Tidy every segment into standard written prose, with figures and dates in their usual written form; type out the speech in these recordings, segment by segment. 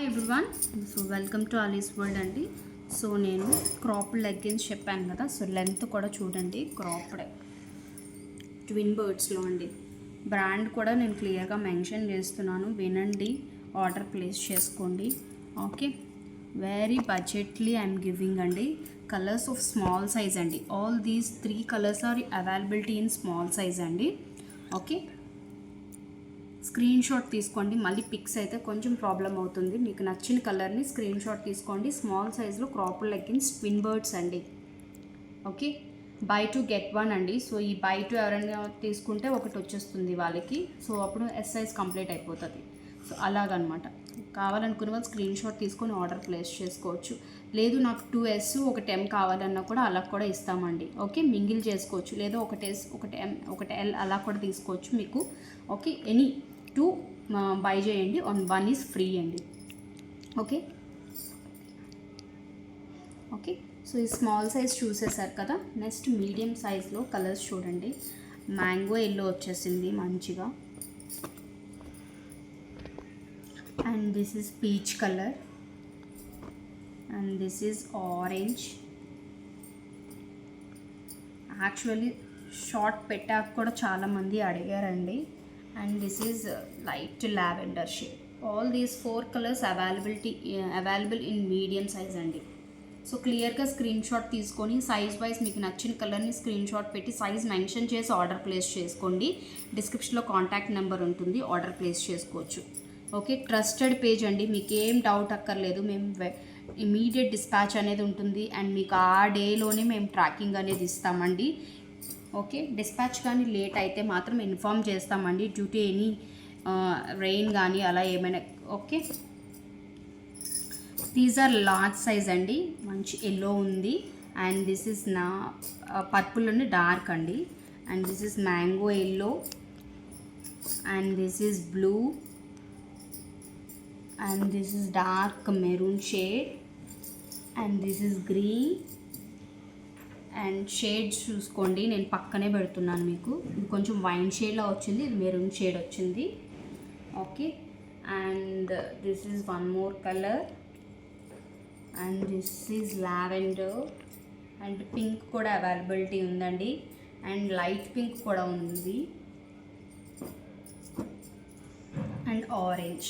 Everyone. So welcome to Alice world అండి. So నేను cropped leggings చెప్పాను కదా. సో లెంత్ కూడా చూడండి, క్రాప్డ్ ట్విన్ బర్డ్స్లో అండి. బ్రాండ్ కూడా నేను క్లియర్గా మెన్షన్ చేస్తున్నాను, వినండి, ఆర్డర్ ప్లేస్ చేసుకోండి. Okay, very budgetly I'm giving అండి. కలర్స్ ఆఫ్ స్మాల్ సైజ్ అండి. All these 3 colours are availability in small size అండి. ఓకే, స్క్రీన్ షాట్ తీసుకోండి. మళ్ళీ పిక్స్ అయితే కొంచెం ప్రాబ్లం అవుతుంది. మీకు నచ్చిన కలర్ని స్క్రీన్ షాట్ తీసుకోండి. స్మాల్ సైజ్లో క్రాప్డ్ లెగ్గిన్స్ ట్విన్ బర్డ్స్ అండి. ఓకే, బై 2 get 1 అండి. సో ఈ బై 2 ఎవరైనా తీసుకుంటే ఒకటి వచ్చేస్తుంది వాళ్ళకి. సో అప్పుడు ఎస్ సైజ్ కంప్లీట్ అయిపోతుంది. సో అలాగనమాట. కావాలనుకునే వాళ్ళు స్క్రీన్ షాట్ తీసుకొని ఆర్డర్ ప్లేస్ చేసుకోవచ్చు. లేదు నాకు 2S ఒకటి M కావాలన్నా కూడా అలా కూడా ఇస్తామండి. ఓకే, మింగిల్ చేసుకోవచ్చు. లేదా ఒకటి S ఒకటి M ఒకటి L అలా కూడా తీసుకోవచ్చు మీకు. ఓకే, ఎనీ 2 బై చేయండి, 1 ఈజ్ ఫ్రీ అండి. ఓకే ఓకే సో ఈ స్మాల్ సైజ్ చూసేసారు కదా. నెక్స్ట్ మీడియం సైజ్లో కలర్స్ చూడండి. మ్యాంగో ఎల్లో వచ్చేసింది మంచిగా, and this is peach colour, and this is orange. Actually short పెట్టాక కూడా చాలామంది అడిగారండి. And this is light lavender shade. All these 4 colours available in medium size అండి. సో క్లియర్గా స్క్రీన్ షాట్ తీసుకొని సైజ్ వైజ్ మీకు నచ్చిన కలర్ని స్క్రీన్ షాట్ పెట్టి సైజ్ మెన్షన్ చేసి ఆర్డర్ ప్లేస్ చేసుకోండి. డిస్క్రిప్షన్లో కాంటాక్ట్ నెంబర్ ఉంటుంది, ఆర్డర్ ప్లేస్ చేసుకోవచ్చు. ఓకే, ట్రస్టెడ్ పేజ్ అండి. మీకు ఏం డౌట్ అక్కర్లేదు. మేము ఇమీడియట్ డిస్పాచ్ అనేది ఉంటుంది, అండ్ మీకు ఆ డేలోనే మేము ట్రాకింగ్ అనేది ఇస్తామండి. ఓకే, డిస్పాచ్ కానీ లేట్ అయితే మాత్రం ఇన్ఫామ్ చేస్తామండి, డ్యూ టు ఎనీ రెయిన్ కానీ అలా ఏమైనా. Okay, these are large size అండి. మంచి ఎల్లో ఉంది, అండ్ దిస్ ఇస్ నా పర్పుల్ అండి, డార్క్ అండి. And this is mango yellow, and this is blue, and this is dark maroon shade, and this is green. And shades చూసుకోండి, నేను పక్కనే పెడుతున్నాను మీకు. ఇది కొంచెం వైన్ షేడ్లో వచ్చింది, ఇది మెరూన్ షేడ్ వచ్చింది. Okay, and this is one more colour, and this is lavender, and pink కూడా అవైలబిలిటీ ఉందండి, అండ్ లైట్ పింక్ కూడా ఉంది, and orange.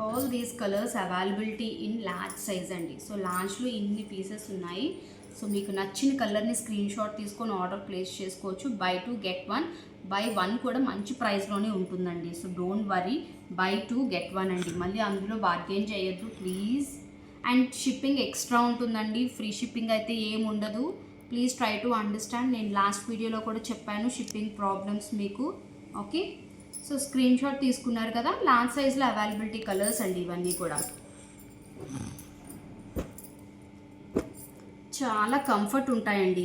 All these colours availability in large size అండి. సో లార్జ్లో ఇన్ని పీసెస్ ఉన్నాయి. సో మీకు నచ్చిన కలర్ని స్క్రీన్ షాట్ తీసుకొని ఆర్డర్ ప్లేస్ చేసుకోవచ్చు. By 2 get 1. బై 1 కూడా మంచి ప్రైస్లోనే ఉంటుందండి. So don't worry, by 2 get 1 అండి. మళ్ళీ అందులో బార్గెన్ చేయొద్దు ప్లీజ్. అండ్ షిప్పింగ్ ఎక్స్ట్రా ఉంటుందండి, ఫ్రీ షిప్పింగ్ అయితే ఏమి ఉండదు. Please try to understand. నేను లాస్ట్ వీడియోలో కూడా చెప్పాను షిప్పింగ్ ప్రాబ్లమ్స్ మీకు. ఓకే, సో స్క్రీన్ షాట్ తీసుకున్నారు కదా. లార్జ్ సైజ్లో అవైలబిలిటీ కలర్స్ అండి ఇవన్నీ కూడా. చాలా కంఫర్ట్ ఉంటాయండి.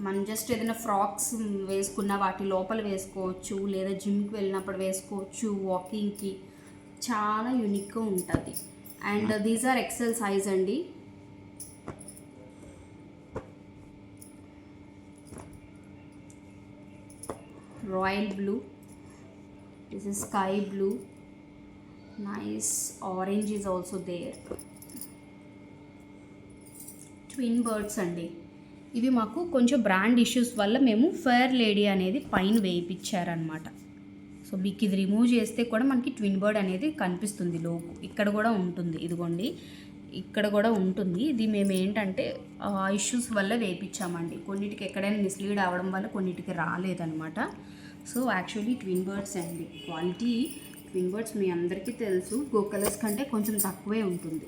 మనం జస్ట్ ఏదైనా ఫ్రాక్స్ వేసుకున్న వాటి లోపల వేసుకోవచ్చు, లేదా జిమ్కి వెళ్ళినప్పుడు వేసుకోవచ్చు, వాకింగ్కి. చాలా యూనిక్గా ఉంటుంది. And these are XL size అండి. Royal blue, this is sky blue, nice orange is also there. Twin birds అండి. ఇవి మాకు కొంచెం బ్రాండ్ ఇష్యూస్ వల్ల మేము ఫెయిర్ లేడీ అనేది పైన వేయించారనమాట. సో మీకు ఇది రిమూవ్ చేస్తే కూడా మనకి ట్విన్ బర్డ్ అనేది కనిపిస్తుంది లోపు. ఇక్కడ కూడా ఉంటుంది, ఇదిగోండి, ఇక్కడ కూడా ఉంటుంది. ఇది మేము ఏంటంటే ఆ ఇష్యూస్ వల్ల వేయించామండి. కొన్నిటికి ఎక్కడైనా మిస్లీడ్ అవ్వడం వల్ల కొన్నిటికి రాలేదనమాట. సో యాక్చువల్లీ ట్విన్ బర్డ్స్ అండి. క్వాలిటీ ట్విన్ బర్డ్స్ మీ అందరికీ తెలుసు, గో కలర్స్ కంటే కొంచెం తక్కువే ఉంటుంది.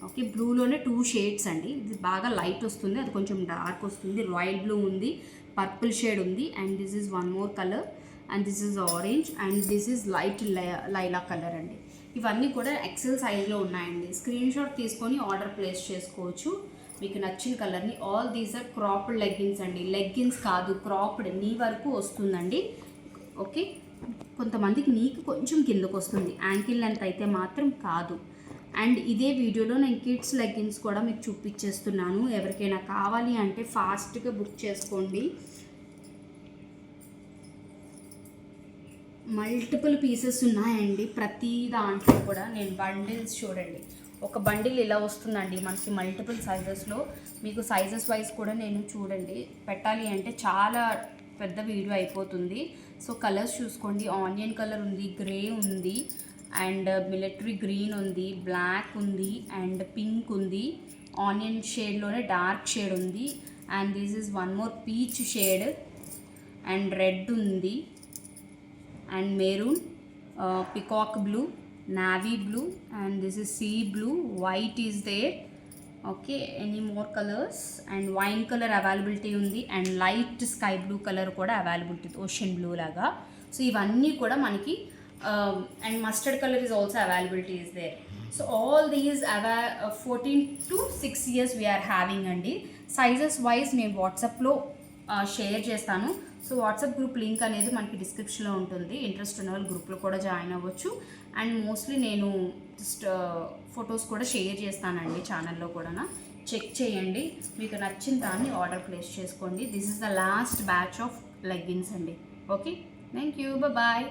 ఓకే, బ్లూలోనే 2 షేడ్స్ అండి. ఇది బాగా లైట్ వస్తుంది, అది కొంచెం డార్క్ వస్తుంది. రాయల్ బ్లూ ఉంది, పర్పుల్ షేడ్ ఉంది, and this is one more colour, and this is orange, and this is light లైలా కలర్ అండి. ఇవన్నీ కూడా ఎక్సెల్ సైజ్లో ఉన్నాయండి. స్క్రీన్ షాట్ తీసుకొని ఆర్డర్ ప్లేస్ చేసుకోవచ్చు మీకు నచ్చిన కలర్ని. All these are cropped leggings అండి. లెగ్గిన్స్ కాదు, క్రాప్డ్, నీ వరకు వస్తుందండి. ఓకే, కొంతమందికి నీకు కొంచెం కిందకు వస్తుంది, యాంకిల్ లెంత్ అయితే మాత్రం కాదు. అండ్ ఇదే వీడియోలో నేను కిడ్స్ లెగ్గిన్స్ కూడా మీకు చూపించేస్తున్నాను. ఎవరికైనా కావాలి అంటే ఫాస్ట్గా బుక్ చేసుకోండి. మల్టిపుల్ పీసెస్ ఉన్నాయండి ప్రతి దాంట్లో కూడా. నేను బండిల్స్ చూడండి, ఒక బండిల్ ఇలా వస్తుందండి మనకి మల్టిపుల్ సైజెస్లో. మీకు సైజెస్ వైజ్ కూడా నేను చూడండి పెట్టాలి అంటే చాలా పెద్ద వీడియో అయిపోతుంది. సో కలర్స్ చూసుకోండి, ఆనియన్ కలర్ ఉంది, గ్రే ఉంది, అండ్ మిలిటరీ గ్రీన్ ఉంది, బ్లాక్ ఉంది, అండ్ పింక్ ఉంది, ఆనియన్ షేడ్లోనే డార్క్ షేడ్ ఉంది, and this is one more peach shade, and red ఉంది, and maroon, peacock blue, navy blue, and this is sea blue, white is there. Okay, any more colors? And wine color availability undi, and light sky blue color kuda availability, ocean blue laga. So ivanni kuda manaki and mustard color is also availability is there. So all these 14 to 6 years we are having andi. Sizes wise నేను వాట్సాప్లో share చేస్తాను. So WhatsApp group link అనేది మనకి డిస్క్రిప్షన్లో ఉంటుంది. Interest ఉన్న వాళ్ళు గ్రూప్లో కూడా జాయిన్ అవ్వచ్చు. అండ్ మోస్ట్లీ నేను జస్ట్ ఫొటోస్ కూడా షేర్ చేస్తానండి ఛానల్లో కూడా. చెక్ చేయండి, మీకు నచ్చిన దాన్ని ఆర్డర్ ప్లేస్ చేసుకోండి. This is the last batch of leggings అండి. Okay, thank you, bye.